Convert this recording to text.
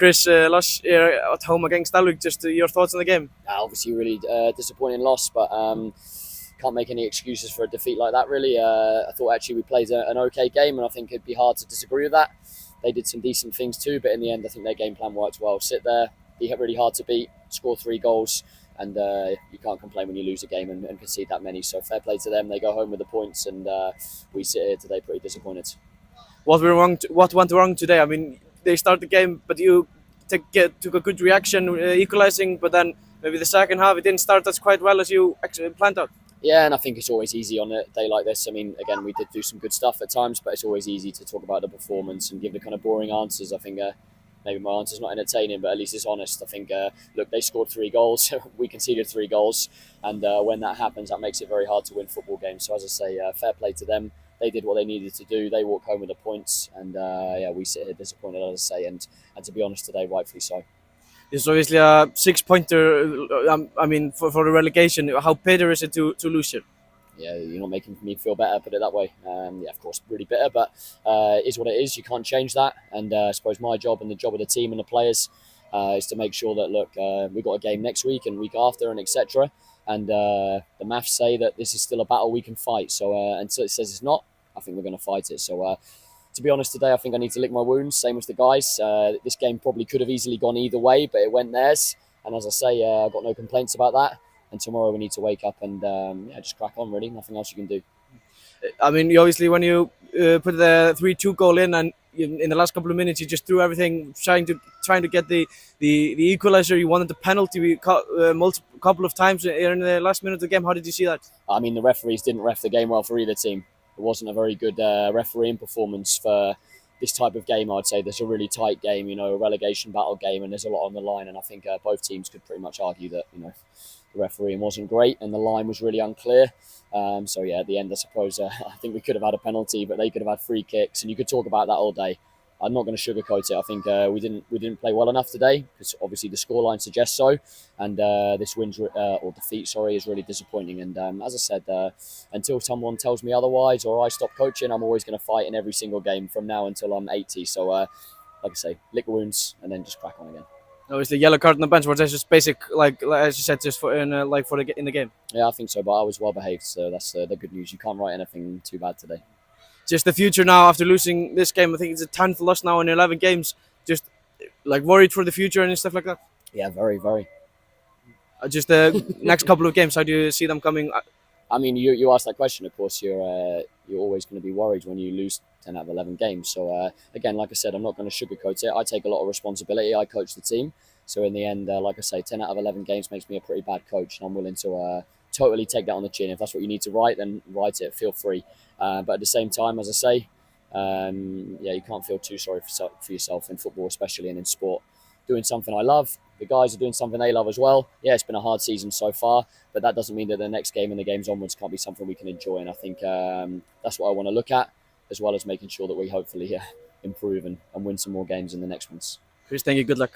Chris, lost at home against Dalvik. Just your thoughts on the game? Obviously, really disappointing loss, but can't make any excuses for a defeat like that. Really, I thought actually we played an okay game, and I think it'd be hard to disagree with that. They did some decent things too, but in the end, I think their game plan worked well. Sit there, be really hard to beat, score 3 goals, and you can't complain when you lose a game and concede that many. So fair play to them. They go home with the points, and we sit here today pretty disappointed. What went wrong? What went wrong today? I mean, they start the game, but you took a good reaction, equalizing. But then maybe the second half it didn't start as quite well as you actually planned out. Yeah, and I think it's always easy on a day like this. I mean, again, we did do some good stuff at times, but it's always easy to talk about the performance and give the kind of boring answers. I think maybe my answer's not entertaining, but at least it's honest. I think, look, they scored 3 goals. We conceded 3 goals. And when that happens, that makes it very hard to win football games. So as I say, fair play to them. They did what they needed to do. They walk home with the points. And yeah, we sit here disappointed, as I say. And to be honest today, rightfully so. It's obviously a 6-pointer. I mean, for the relegation, how bitter is it to lose it? Yeah, you're not making me feel better, put it that way. Yeah, of course, really bitter, but it is what it is. You can't change that. And I suppose my job and the job of the team and the players is to make sure that, look, we've got a game next week and week after and etc. And the maths say that this is still a battle we can fight. So until it says it's not, I think we're going to fight it. So to be honest today, I think I need to lick my wounds, same as the guys. This game probably could have easily gone either way, but it went theirs. And as I say, I've got no complaints about that. And tomorrow we need to wake up and just crack on, really. Nothing else you can do. I mean, obviously, when you put the 3-2 goal in, and in the last couple of minutes, you just threw everything trying to get the equalizer. You wanted the penalty couple of times in the last minute of the game. How did you see that? I mean, the referees didn't ref the game well for either team. It wasn't a very good refereeing performance for this type of game. I'd say there's a really tight game, a relegation battle game, and there's a lot on the line. And I think both teams could pretty much argue that the refereeing wasn't great and the line was really unclear. So yeah, at the end, I suppose I think we could have had a penalty, but they could have had free kicks, and you could talk about that all day. I'm not going to sugarcoat it. I think we didn't play well enough today, because obviously the scoreline suggests so, and this win or defeat, is really disappointing. And as I said, until someone tells me otherwise or I stop coaching, I'm always going to fight in every single game from now until I'm 80. So like I say, lick the wounds and then just crack on again. Obviously, yellow card on the bench was just basic, like as you said, just in the game. Yeah, I think so, but I was well behaved, so that's the good news. You can't write anything too bad today. Just the future now after losing this game. I think it's a 10th loss now in 11 games. Just like worried for the future and stuff like that. Yeah, very, very. Just the next couple of games, how do you see them coming? I mean, you asked that question. Of course, you're always going to be worried when you lose 10 out of 11 games. So again, like I said, I'm not going to sugarcoat it. I take a lot of responsibility. I coach the team. So in the end, like I say, 10 out of 11 games makes me a pretty bad coach, and I'm willing to totally take that on the chin. If that's what you need to write, then write it. Feel free. But at the same time, as I say, yeah, you can't feel too sorry for yourself in football, especially and in sport. Doing something I love. The guys are doing something they love as well. Yeah, it's been a hard season so far, but that doesn't mean that the next game and the games onwards can't be something we can enjoy. And I think that's what I want to look at, as well as making sure that we hopefully improve and win some more games in the next ones. Chris, thank you. Good luck.